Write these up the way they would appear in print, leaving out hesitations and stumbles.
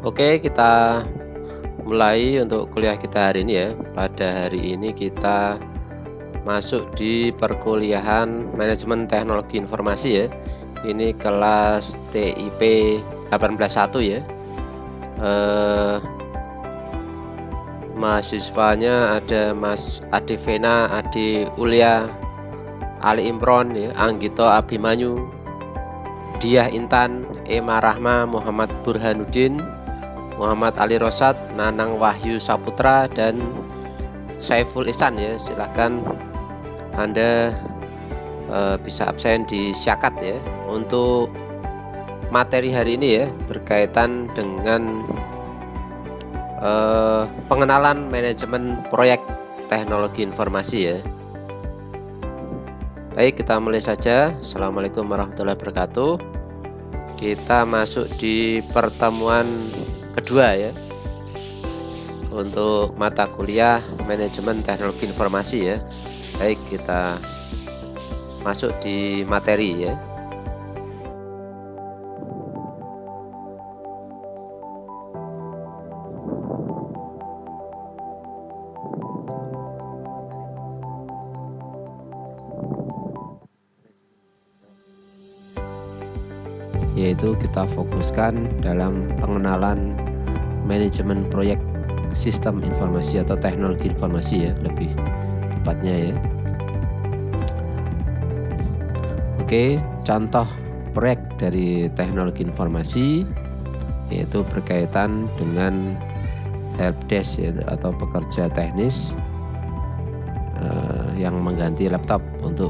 Oke, kita mulai untuk kuliah kita hari ini ya. Pada hari ini kita masuk di perkuliahan Manajemen Teknologi Informasi ya. Ini kelas TIP 18.1 ya. Mahasiswanya ada Mas Adi Vena, Adi Ulia, Ali Imron ya, Anggito Abimanyu, Diah Intan, Ema Rahma, Muhammad Burhanuddin, Muhammad Ali Rosad, Nanang Wahyu Saputra, dan Saiful Ihsan ya. Silahkan Anda bisa absen di Syakat ya. Untuk materi hari ini ya berkaitan dengan pengenalan manajemen proyek teknologi informasi ya. Baik, kita mulai saja. Assalamualaikum warahmatullahi wabarakatuh. Kita masuk di pertemuan kedua ya untuk mata kuliah manajemen teknologi informasi ya. Baik, kita masuk di materi ya. Yaitu kita fokuskan dalam pengenalan manajemen proyek sistem informasi atau teknologi informasi ya, lebih tepatnya ya. Oke, contoh proyek dari teknologi informasi yaitu berkaitan dengan helpdesk ya, atau pekerja teknis yang mengganti laptop untuk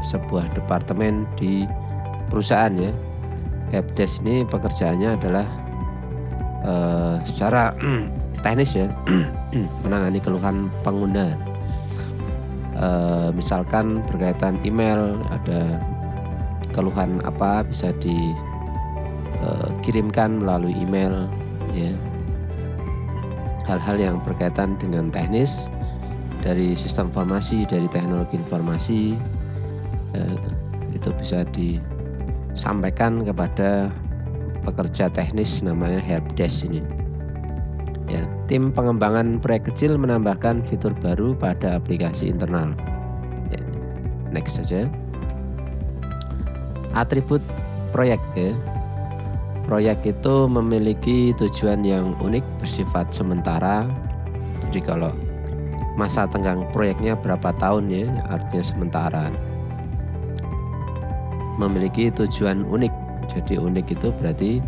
sebuah departemen di perusahaan ya. Helpdesk ini pekerjaannya adalah secara teknis ya, menangani keluhan pengguna. Misalkan berkaitan email, ada keluhan apa bisa dikirimkan melalui email ya. Hal-hal yang berkaitan dengan teknis dari sistem informasi, dari teknologi informasi itu bisa disampaikan kepada pekerja teknis namanya helpdesk ini ya. Tim pengembangan proyek kecil menambahkan fitur baru pada aplikasi internal ya. Next saja. Atribut proyek ya. Proyek itu memiliki tujuan yang unik, bersifat sementara. Jadi kalau masa tenggang proyeknya berapa tahun ya, artinya sementara. Memiliki tujuan unik. Jadi unik itu berarti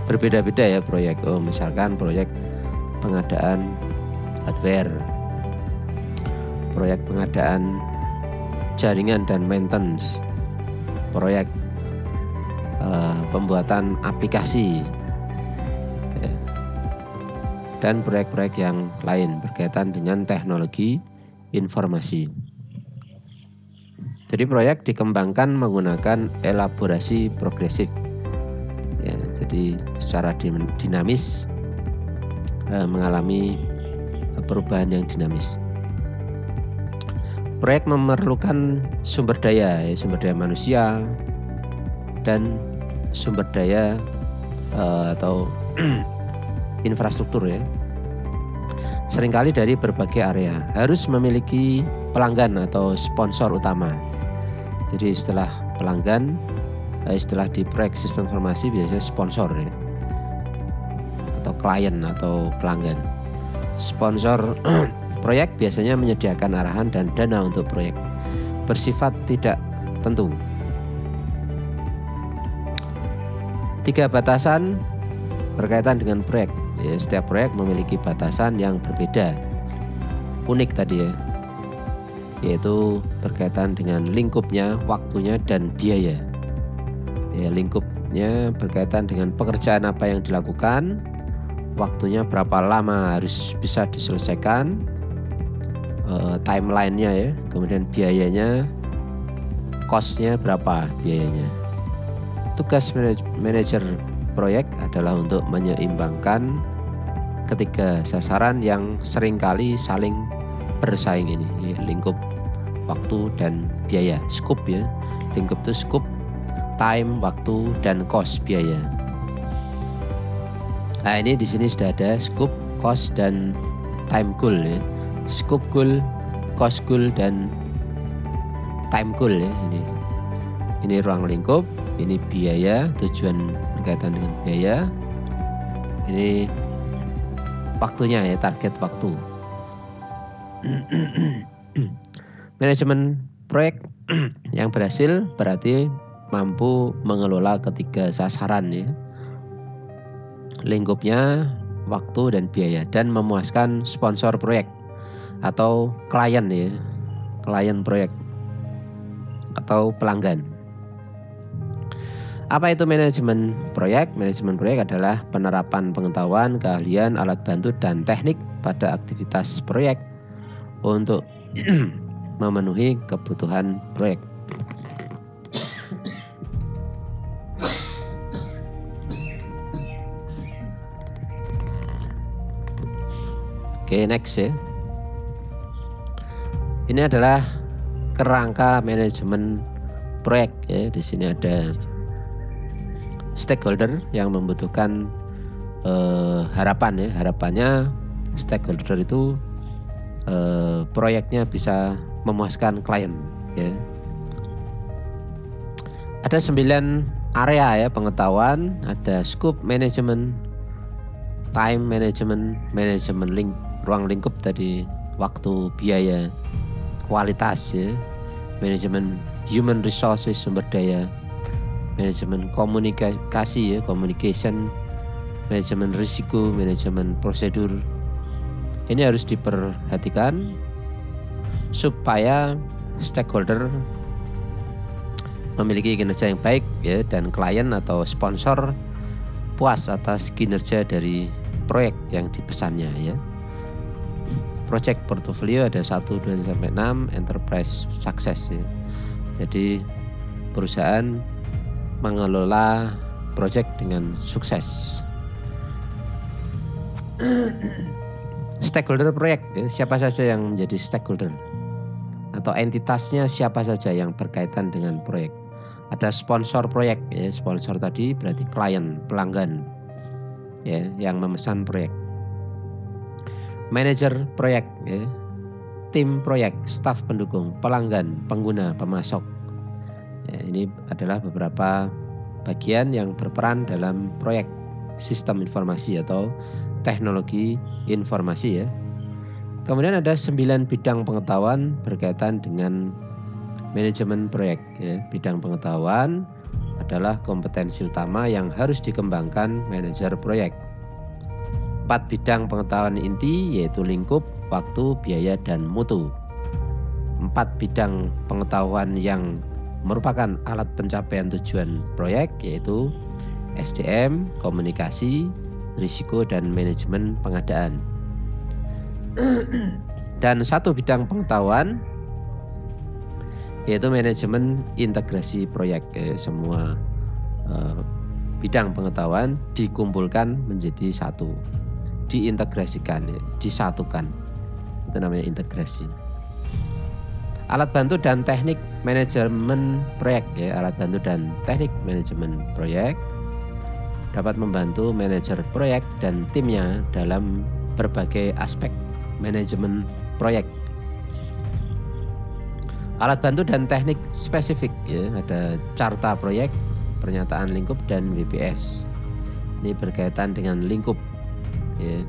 berbeda-beda ya proyek. Misalkan proyek pengadaan hardware, proyek pengadaan jaringan dan maintenance, proyek pembuatan aplikasi ya, dan proyek-proyek yang lain berkaitan dengan teknologi informasi. Jadi proyek dikembangkan menggunakan elaborasi progresif ya, jadi secara dinamis, mengalami perubahan yang dinamis. Proyek memerlukan sumber daya manusia dan sumber daya atau infrastruktur ya. Seringkali dari berbagai area, harus memiliki pelanggan atau sponsor utama. Jadi istilah pelanggan, istilah di proyek sistem informasi biasanya sponsor ya, atau klien atau pelanggan. Sponsor proyek biasanya menyediakan arahan dan dana untuk proyek, bersifat tidak tentu. 3 batasan berkaitan dengan proyek ya. Setiap proyek memiliki batasan yang berbeda, unik tadi ya, yaitu berkaitan dengan lingkupnya, waktunya, dan biaya ya. Lingkupnya berkaitan dengan pekerjaan apa yang dilakukan, waktunya berapa lama harus bisa diselesaikan, timeline-nya ya, kemudian biayanya, cost-nya berapa biayanya. Tugas manajer proyek adalah untuk menyeimbangkan ketiga sasaran yang seringkali saling bersaing ini ya, lingkup, waktu, dan biaya. Scope ya, lingkup itu scope, time, waktu, dan cost, biaya. Nah, ini di sini sudah ada scope, cost, dan time goal ya. Scope goal, cost goal, dan time goal ya. Ini ruang lingkup, ini biaya, tujuan berkaitan dengan biaya. Ini waktunya ya, target waktu. Manajemen proyek yang berhasil berarti mampu mengelola ketiga sasaran ya. Lingkupnya, waktu, dan biaya, dan memuaskan sponsor proyek atau klien ya, klien proyek atau pelanggan. Apa itu manajemen proyek? Manajemen proyek adalah penerapan pengetahuan, keahlian, alat bantu, dan teknik pada aktivitas proyek untuk memenuhi kebutuhan proyek. Oke, next ya. Ini adalah kerangka manajemen proyek ya. Di sini ada stakeholder yang membutuhkan harapan ya. Harapannya stakeholder itu proyeknya bisa memuaskan klien ya. Ada 9 area ya pengetahuan, ada scope management, time management, manajemen ruang lingkup tadi, waktu, biaya, kualitas ya, manajemen human resources, sumber daya, manajemen komunikasi ya, communication, manajemen risiko, manajemen prosedur. Ini harus diperhatikan supaya stakeholder memiliki kinerja yang baik ya, dan klien atau sponsor puas atas kinerja dari proyek yang dipesannya ya. Project portfolio ada 1, 2, sampai 6, enterprise success ya. Jadi perusahaan mengelola proyek dengan sukses. Stakeholder proyek ya, siapa saja yang menjadi stakeholder atau entitasnya, siapa saja yang berkaitan dengan proyek. Ada sponsor proyek ya, sponsor tadi berarti klien, pelanggan ya, yang memesan proyek. Manajer proyek ya, tim proyek, staf pendukung, pelanggan, pengguna, pemasok ya. Ini adalah beberapa bagian yang berperan dalam proyek sistem informasi atau teknologi informasi ya. Kemudian ada 9 bidang pengetahuan berkaitan dengan manajemen proyek ya. Bidang pengetahuan adalah kompetensi utama yang harus dikembangkan manajer proyek. 4 bidang pengetahuan inti yaitu lingkup, waktu, biaya, dan mutu. 4 bidang pengetahuan yang merupakan alat pencapaian tujuan proyek yaitu SDM, komunikasi, risiko, dan manajemen pengadaan. Dan 1 bidang pengetahuan yaitu manajemen integrasi proyek. Semua bidang pengetahuan dikumpulkan menjadi satu, diintegrasikan, disatukan. Itu namanya integrasi. Alat bantu dan teknik manajemen proyek ya. Alat bantu dan teknik manajemen proyek dapat membantu manajer proyek dan timnya dalam berbagai aspek manajemen proyek. Alat bantu dan teknik spesifik ya, ada carta proyek, pernyataan lingkup, dan WBS. Ini berkaitan dengan lingkup ya.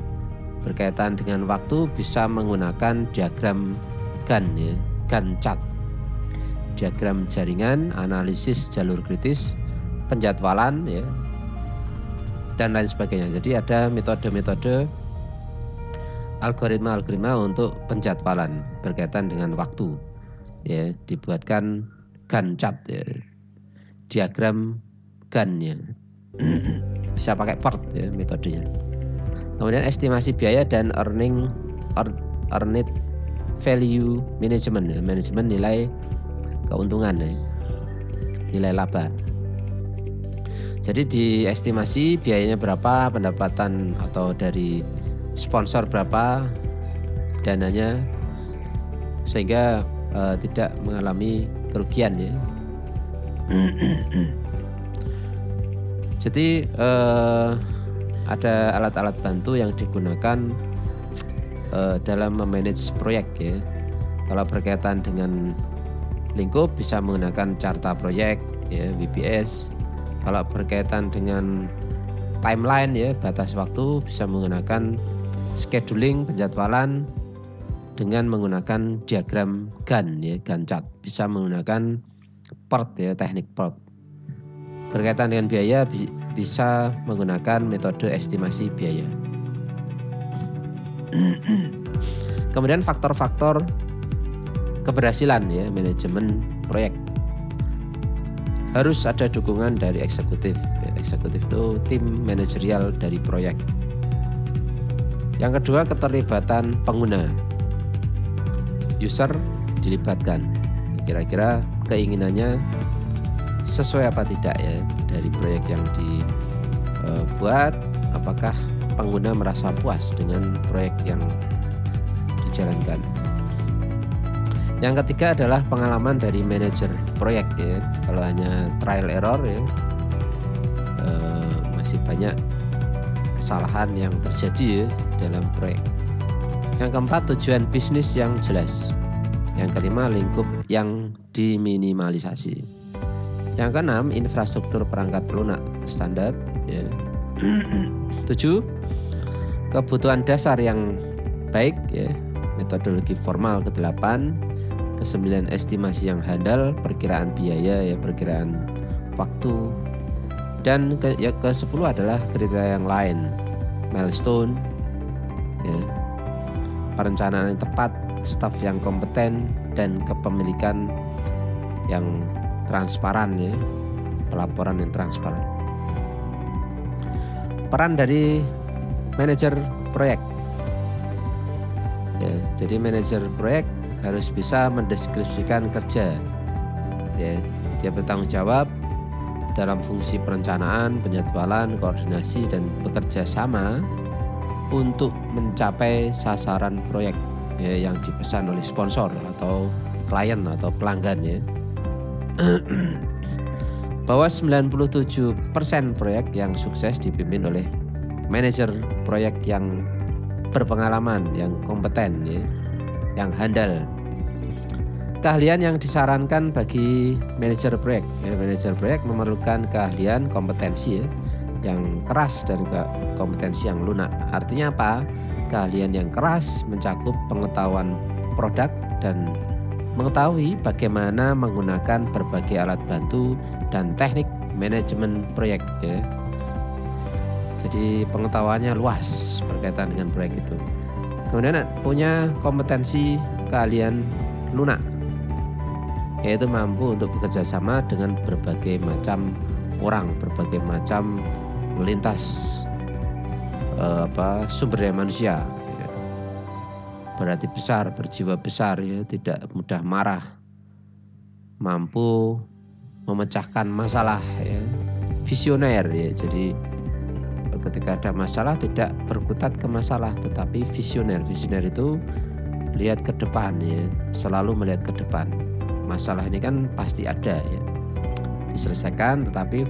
Berkaitan dengan waktu bisa menggunakan diagram Gantt ya, Gantt chart. Diagram jaringan, analisis jalur kritis, penjadwalan ya, dan lain sebagainya. Jadi ada metode-metode, algoritma untuk penjadwalan berkaitan dengan waktu. Ya, dibuatkan Gantt chart ya, diagram Gantt ya. Bisa pakai PERT ya metodenya. Kemudian estimasi biaya dan earned value management ya, manajemen nilai keuntungan ya, nilai laba. Jadi diestimasi biayanya berapa, pendapatan atau dari sponsor berapa, dananya, sehingga tidak mengalami kerugian ya. Jadi ada alat-alat bantu yang digunakan dalam memanage proyek ya. Kalau berkaitan dengan lingkup bisa menggunakan carta proyek ya, WBS. Kalau berkaitan dengan timeline ya, batas waktu, bisa menggunakan scheduling, penjadwalan dengan menggunakan diagram Gantt ya, Gantt chart. Bisa menggunakan PERT ya, teknik PERT. Berkaitan dengan biaya bisa menggunakan metode estimasi biaya. Kemudian faktor-faktor keberhasilan ya, manajemen proyek. Harus ada dukungan dari eksekutif. Eksekutif itu tim manajerial dari proyek. Yang kedua, keterlibatan pengguna. User dilibatkan. Kira-kira keinginannya sesuai apa tidak ya dari proyek yang dibuat. Apakah pengguna merasa puas dengan proyek yang dijalankan. Yang ketiga adalah pengalaman dari manajer proyek ya. Kalau hanya trial error ya, masih banyak kesalahan yang terjadi ya dalam proyek. Yang keempat, tujuan bisnis yang jelas. Yang kelima, lingkup yang diminimalisasi. Yang keenam, infrastruktur perangkat lunak standar ya. 7, kebutuhan dasar yang baik ya, metodologi formal. Ke-8, ke-9, estimasi yang handal, perkiraan biaya ya, perkiraan waktu. Dan ke-10 adalah kriteria yang lain, milestone ya, perencanaan yang tepat, staf yang kompeten, dan kepemilikan yang transparan ya, pelaporan yang transparan. Peran dari manajer proyek ya, jadi manajer proyek harus bisa mendeskripsikan kerja ya. Dia bertanggung jawab dalam fungsi perencanaan, penjadwalan, koordinasi, dan bekerja sama untuk mencapai sasaran proyek ya, yang dipesan oleh sponsor atau klien atau pelanggan ya. Bahwa 97% proyek yang sukses dipimpin oleh manajer proyek yang berpengalaman, yang kompeten ya, yang handal. Keahlian yang disarankan bagi manajer proyek ya, manajer proyek memerlukan keahlian, kompetensi ya, yang keras dan kompetensi yang lunak. Artinya apa? Keahlian yang keras mencakup pengetahuan produk dan mengetahui bagaimana menggunakan berbagai alat bantu dan teknik manajemen proyek ya. Jadi pengetahuannya luas berkaitan dengan proyek itu. Kemudian punya kompetensi keahlian lunak, yaitu mampu untuk bekerja sama dengan berbagai macam orang, berbagai macam lintas sumber daya manusia ya. Berarti besar, berjiwa besar ya, tidak mudah marah, mampu memecahkan masalah ya, visioner ya. Jadi ketika ada masalah tidak berkutat ke masalah tetapi visioner. Visioner itu lihat ke depan ya, selalu melihat ke depan. Masalah ini kan pasti ada ya, diselesaikan, tetapi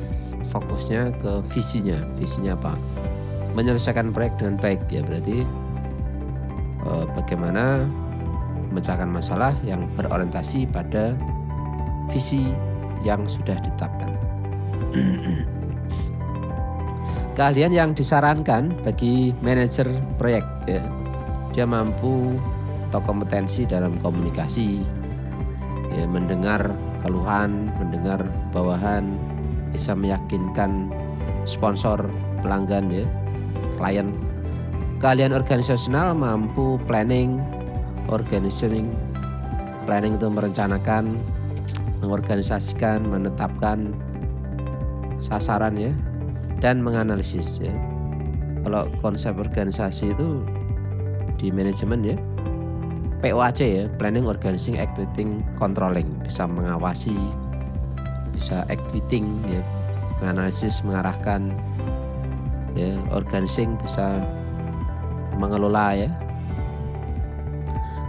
fokusnya ke visinya. Visinya apa? Menyelesaikan proyek dengan baik ya, berarti bagaimana memecahkan masalah yang berorientasi pada visi yang sudah ditetapkan. Keahlian yang disarankan bagi manajer proyek ya, dia mampu atau kompetensi dalam komunikasi ya, mendengar keluhan, mendengar bawahan, bisa meyakinkan sponsor, pelanggan ya, klien. Keahlian organisasional, mampu planning, organizing. Planning itu merencanakan, mengorganisasikan, menetapkan sasaran ya, dan menganalisis ya. Kalau konsep organisasi itu di manajemen ya, POAC ya, planning, organizing, activating, controlling. Bisa mengawasi, bisa activating ya, menganalisis, mengarahkan ya, organizing bisa mengelola ya.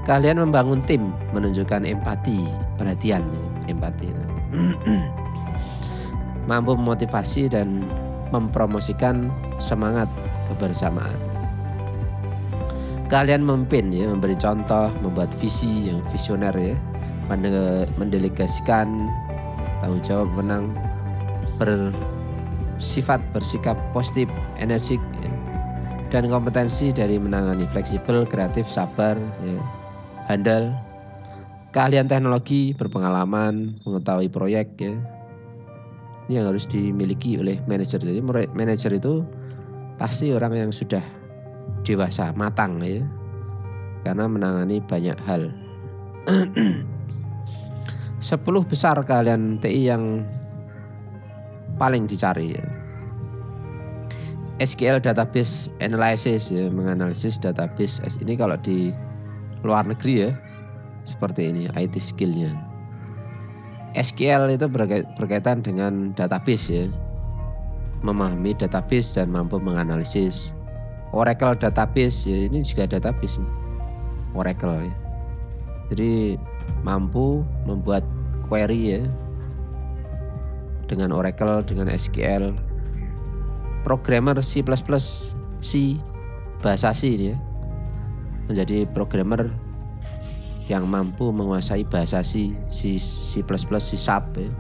Keahlian membangun tim, menunjukkan empati, perhatian ya, empati. Mampu memotivasi dan mempromosikan semangat kebersamaan. Keahlian memimpin ya, memberi contoh, membuat visi yang visioner ya, mendelegasikan tanggung jawab, menang, bersikap positif, energik ya, dan kompetensi dari menangani fleksibel, kreatif, sabar ya, handal. Keahlian teknologi, berpengalaman, mengetahui proyek ya. Ini yang harus dimiliki oleh manajer. Jadi manajer itu pasti orang yang sudah dewasa, matang ya, karena menangani banyak hal. 10 besar keahlian TI yang paling dicari ya. SQL database analysis ya, menganalisis database. Ini kalau di luar negeri ya, seperti ini IT skillnya. SQL itu berkaitan dengan database ya, memahami database dan mampu menganalisis. Oracle database ya, ini juga database nih. Oracle ya. Jadi mampu membuat query ya dengan Oracle, dengan SQL. Programmer C++, bahasa C ini ya, menjadi programmer yang mampu menguasai bahasa C, C++, C#, ya.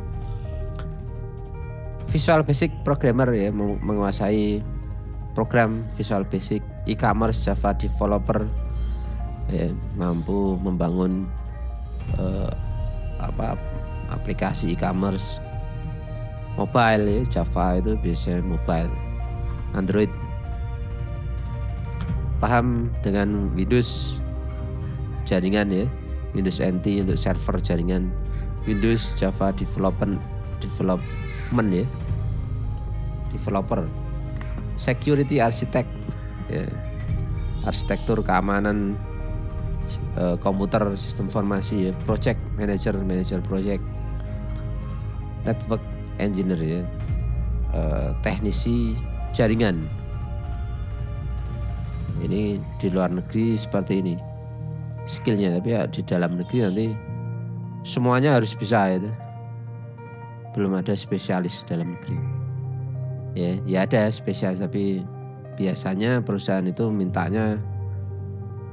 Visual Basic programmer ya, menguasai program Visual Basic. E-commerce Java developer ya, mampu membangun aplikasi e-commerce. Mobile ya, Java itu biasanya mobile, Android. Paham dengan Windows jaringan ya, Windows NT untuk server jaringan, Windows Java development ya, developer. Security architect ya, arsitektur keamanan komputer, sistem informasi ya. Project manager project. Network engineer ya, teknisi jaringan. Ini di luar negeri seperti ini skillnya, tapi ya di dalam negeri nanti semuanya harus bisa itu. Belum ada spesialis dalam negeri. Ya ada spesialis, tapi biasanya perusahaan itu mintanya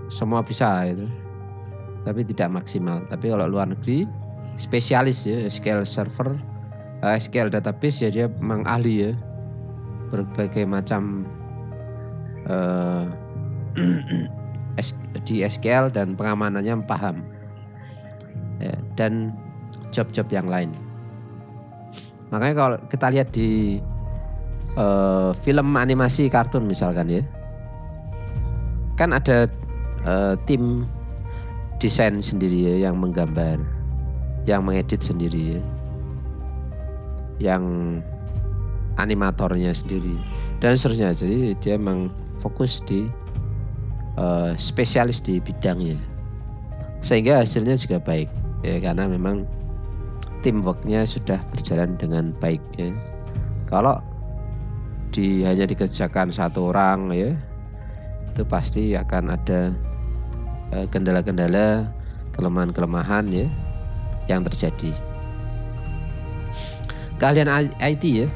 semua bisa itu, tapi tidak maksimal. Tapi kalau luar negeri spesialis ya, SQL server, SQL database ya, dia memang ahli ya, berbagai macam di SQL dan pengamanannya paham ya, dan job-job yang lain. Makanya kalau kita lihat di film animasi kartun misalkan ya, kan ada tim desain sendiri ya, yang menggambar, yang mengedit sendiri ya, yang animatornya sendiri dan seterusnya. Jadi dia memang fokus di spesialis di bidangnya, sehingga hasilnya juga baik ya, karena memang teamworknya sudah berjalan dengan baik ya. Kalau hanya dikerjakan satu orang ya, itu pasti akan ada kendala-kendala, kelemahan-kelemahan ya yang terjadi. Keahlian IT ya,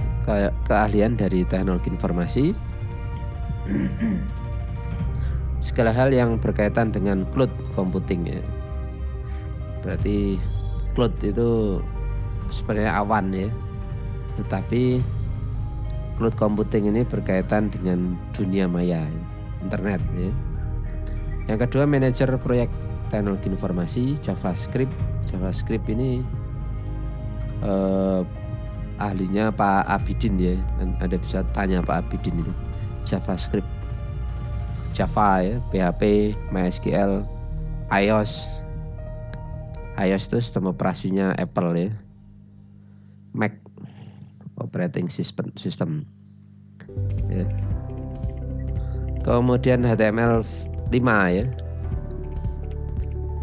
keahlian dari teknologi informasi, segala hal yang berkaitan dengan cloud computing ya. Berarti cloud itu sebenarnya awan ya, tetapi cloud computing ini berkaitan dengan dunia maya, internet ya. Yang kedua, manajer proyek teknologi informasi, JavaScript. JavaScript ini ahlinya Pak Abidin ya. Anda bisa tanya Pak Abidin itu. JavaScript, Java ya, PHP, MySQL, iOS. iOS itu sistem operasinya Apple ya. Mac operating system ya. Kemudian HTML5 ya,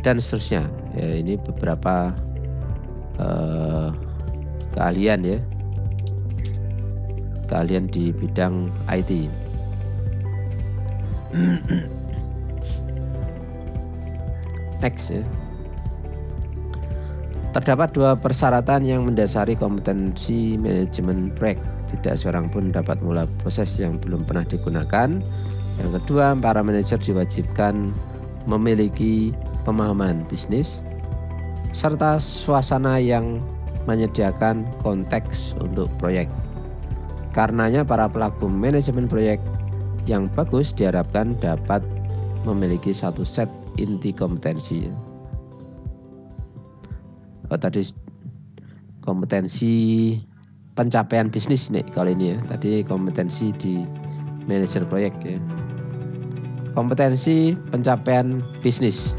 dan seterusnya ya. Ini beberapa keahlian ya, keahlian di bidang IT. Next ya, Terdapat 2 persyaratan yang mendasari kompetensi manajemen proyek. Tidak seorang pun dapat mulai proses yang belum pernah digunakan. Yang kedua, para manajer diwajibkan memiliki pemahaman bisnis serta suasana yang menyediakan konteks untuk proyek. Karenanya para pelaku manajemen proyek yang bagus diharapkan dapat memiliki satu set inti kompetensi. Tadi kompetensi pencapaian bisnis nih kalau ini ya. Tadi kompetensi di manajer proyek ya. Kompetensi pencapaian bisnis.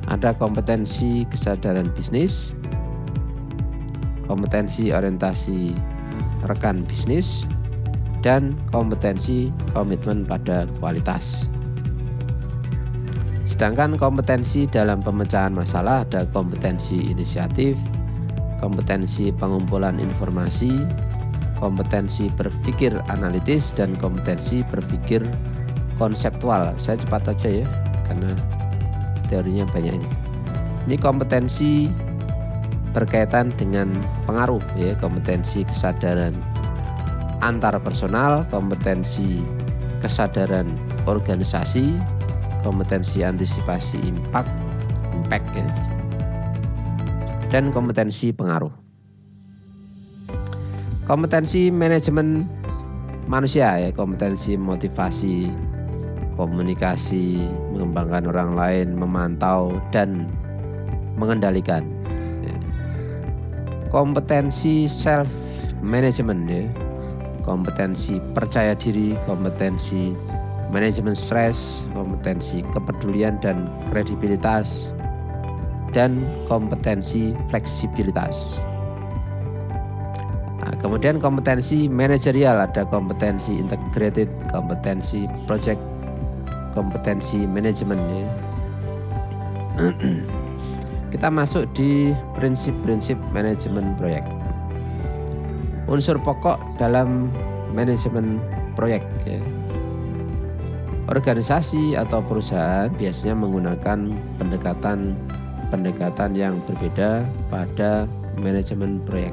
Ada kompetensi kesadaran bisnis, kompetensi orientasi rekan bisnis, dan kompetensi komitmen pada kualitas. Sedangkan kompetensi dalam pemecahan masalah ada kompetensi inisiatif, kompetensi pengumpulan informasi, kompetensi berpikir analitis, dan kompetensi berpikir konseptual. Saya cepat aja ya, karena teorinya banyak ini. Ini kompetensi berkaitan dengan pengaruh ya, kompetensi kesadaran antar personal, kompetensi kesadaran organisasi, kompetensi antisipasi impact ya, dan kompetensi pengaruh. Kompetensi manajemen manusia ya, kompetensi motivasi, komunikasi, mengembangkan orang lain, memantau dan mengendalikan. Kompetensi self management ya, kompetensi percaya diri, kompetensi manajemen stres, kompetensi kepedulian dan kredibilitas, dan kompetensi fleksibilitas. Nah, kemudian kompetensi manajerial ada kompetensi integrated, kompetensi project, kompetensi manajemen ya. Kita masuk di prinsip-prinsip manajemen proyek. Unsur pokok dalam manajemen proyek ya. Organisasi atau perusahaan biasanya menggunakan pendekatan yang berbeda pada manajemen proyek.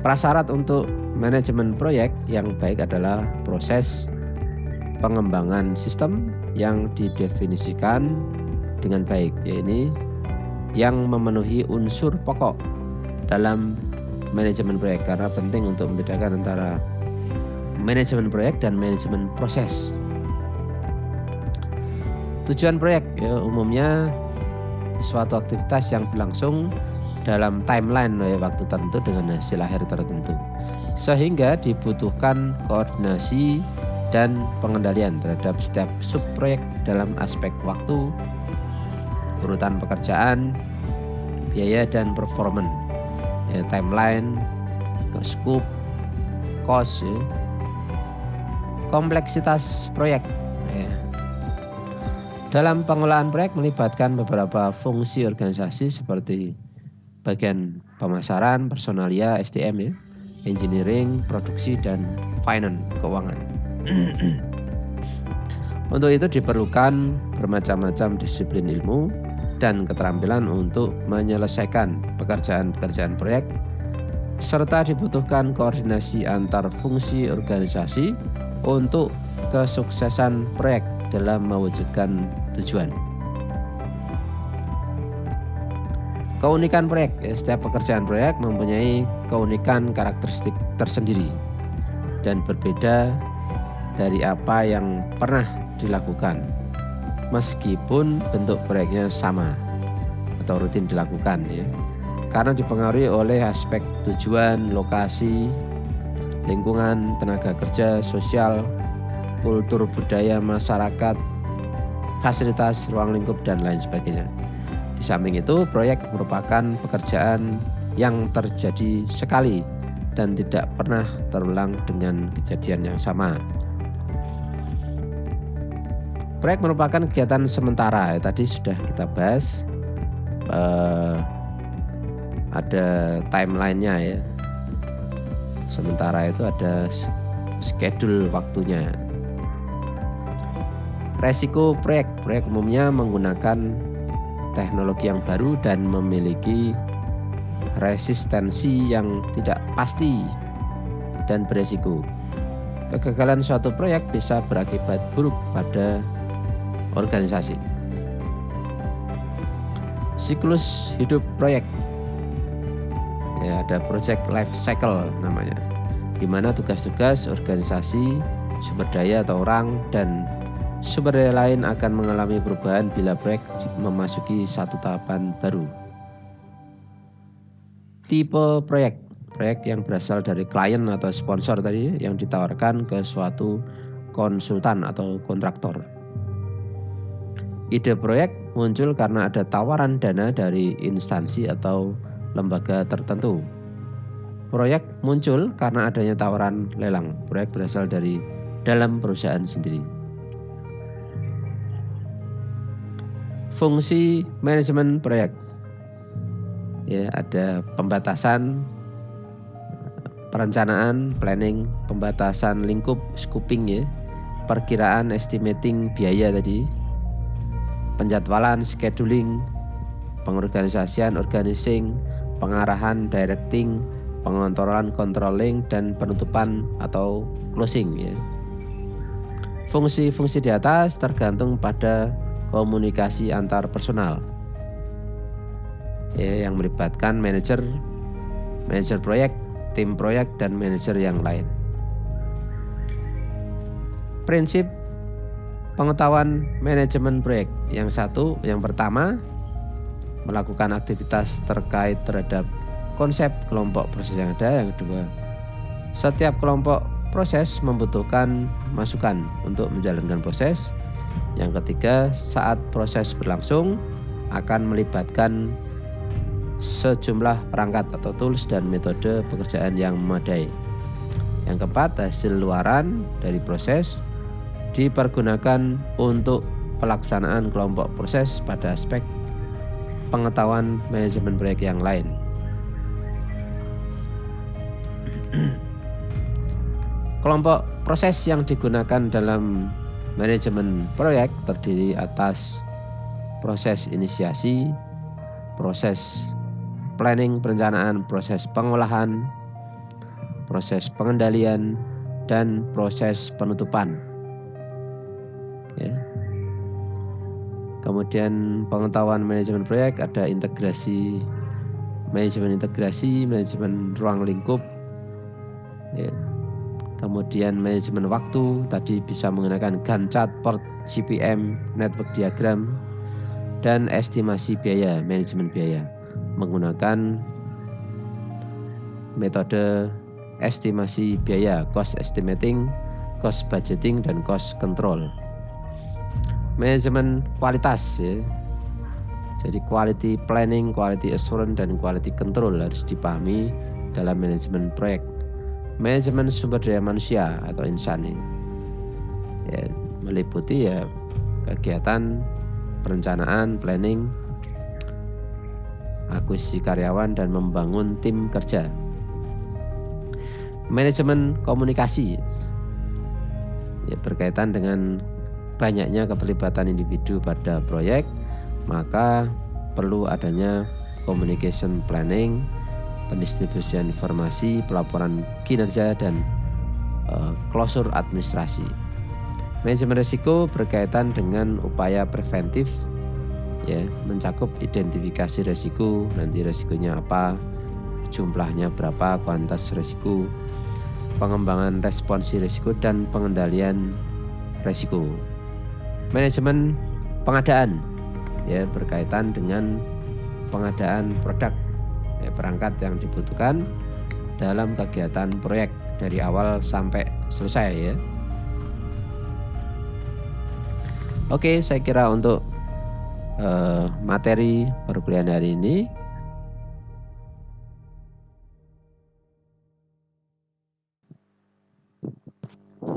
Prasyarat untuk manajemen proyek yang baik adalah proses pengembangan sistem yang didefinisikan dengan baik, yaitu yang memenuhi unsur pokok dalam manajemen proyek, karena penting untuk membedakan antara manajemen proyek dan manajemen proses. Tujuan proyek ya, umumnya suatu aktivitas yang berlangsung dalam timeline ya, waktu tertentu dengan hasil akhir tertentu, sehingga dibutuhkan koordinasi dan pengendalian terhadap setiap subproyek dalam aspek waktu, urutan pekerjaan, biaya dan performan ya, timeline, scope, cost ya. Kompleksitas proyek ya. Dalam pengelolaan proyek melibatkan beberapa fungsi organisasi seperti bagian pemasaran, personalia, SDM ya, engineering, produksi, dan finance, keuangan. Untuk itu diperlukan bermacam-macam disiplin ilmu dan keterampilan untuk menyelesaikan pekerjaan-pekerjaan proyek, serta dibutuhkan koordinasi antar fungsi organisasi untuk kesuksesan proyek dalam mewujudkan tujuan. Keunikan proyek, setiap pekerjaan proyek mempunyai keunikan karakteristik tersendiri dan berbeda dari apa yang pernah dilakukan, meskipun bentuk proyeknya sama atau rutin dilakukan ya, karena dipengaruhi oleh aspek tujuan, lokasi, lingkungan, tenaga kerja, sosial, kultur budaya masyarakat, fasilitas, ruang lingkup, dan lain sebagainya. Di samping itu, proyek merupakan pekerjaan yang terjadi sekali dan tidak pernah terulang dengan kejadian yang sama. Proyek merupakan kegiatan sementara, tadi sudah kita bahas, ada timeline-nya ya. Sementara itu ada schedule waktunya. Resiko proyek umumnya menggunakan teknologi yang baru dan memiliki resistensi yang tidak pasti dan beresiko. Kegagalan suatu proyek bisa berakibat buruk pada organisasi. Siklus hidup proyek, ya, ada project life cycle namanya, di mana tugas-tugas organisasi, sumber daya atau orang, dan sumber daya lain akan mengalami perubahan bila proyek memasuki satu tahapan baru. Tipe proyek yang berasal dari klien atau sponsor tadi yang ditawarkan ke suatu konsultan atau kontraktor. Ide proyek muncul karena ada tawaran dana dari instansi atau lembaga tertentu. Proyek muncul karena adanya tawaran lelang. Proyek berasal dari dalam perusahaan sendiri. Fungsi manajemen proyek, ya, ada pembatasan, perencanaan, planning, pembatasan lingkup, scoping, ya, perkiraan, estimating biaya tadi, penjadwalan, scheduling, pengorganisasian, organizing, pengarahan, directing, pengontrolan, controlling, dan penutupan atau closing, ya. Fungsi-fungsi di atas tergantung pada komunikasi antar personal, ya, yang melibatkan manajer proyek, tim proyek, dan manajer yang lain. Prinsip pengetahuan manajemen proyek. Yang pertama, melakukan aktivitas terkait terhadap konsep kelompok proses yang ada. Yang kedua, setiap kelompok proses membutuhkan masukan untuk menjalankan proses. Yang ketiga, saat proses berlangsung akan melibatkan sejumlah perangkat atau tools dan metode pekerjaan yang memadai. Yang keempat, hasil luaran dari proses dipergunakan untuk pelaksanaan kelompok proses pada aspek pengetahuan manajemen proyek yang lain. Kelompok proses yang digunakan dalam manajemen proyek terdiri atas proses inisiasi, proses planning perencanaan, proses pengolahan, proses pengendalian, dan proses penutupan. Ya. Kemudian pengetahuan manajemen proyek ada manajemen ruang lingkup. Ya. Kemudian manajemen waktu, tadi bisa menggunakan Gantt chart, PERT, CPM, network diagram, dan estimasi biaya, manajemen biaya, menggunakan metode estimasi biaya, cost estimating, cost budgeting, dan cost control. Manajemen kualitas, ya. Jadi quality planning, quality assurance, dan quality control harus dipahami dalam manajemen proyek. Manajemen sumber daya manusia atau insani, ya, meliputi, ya, kegiatan perencanaan, planning, akuisisi karyawan, dan membangun tim kerja. Manajemen komunikasi, ya, berkaitan dengan banyaknya keterlibatan individu pada proyek, maka perlu adanya communication planning, pendistribusian informasi, pelaporan kinerja, dan klosur administrasi. Manajemen risiko berkaitan dengan upaya preventif, ya, mencakup identifikasi risiko, nanti risikonya apa, jumlahnya berapa, kuantitas risiko, pengembangan responsi risiko, dan pengendalian risiko. Manajemen pengadaan, ya, berkaitan dengan pengadaan produk, ya, perangkat yang dibutuhkan dalam kegiatan proyek dari awal sampai selesai, ya. Oke, saya kira untuk materi perkuliahan hari ini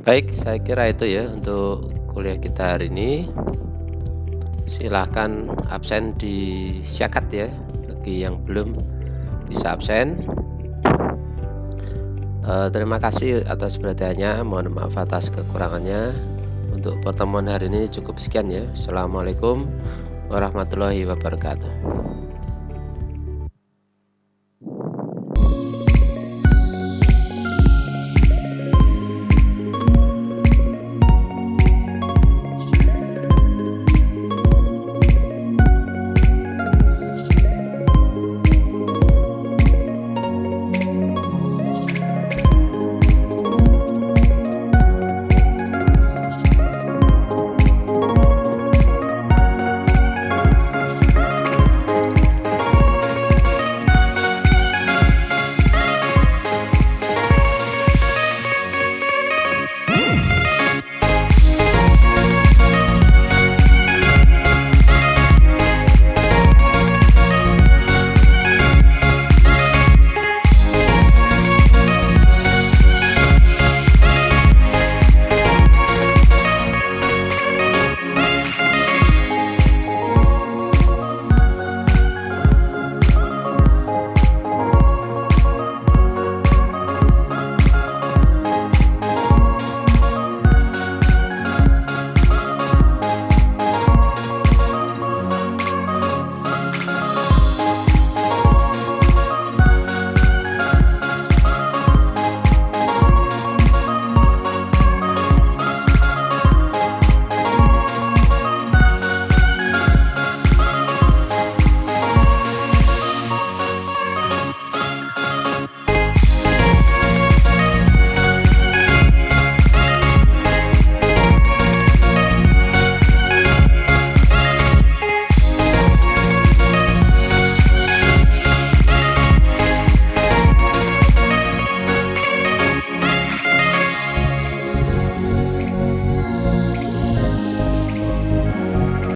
baik, saya kira itu, ya, untuk kuliah kita hari ini. Silahkan absen disiakat, ya, bagi yang belum bisa absen. Terima kasih atas perhatiannya, mohon maaf atas kekurangannya. Untuk pertemuan hari ini cukup sekian, ya. Assalamualaikum warahmatullahi wabarakatuh.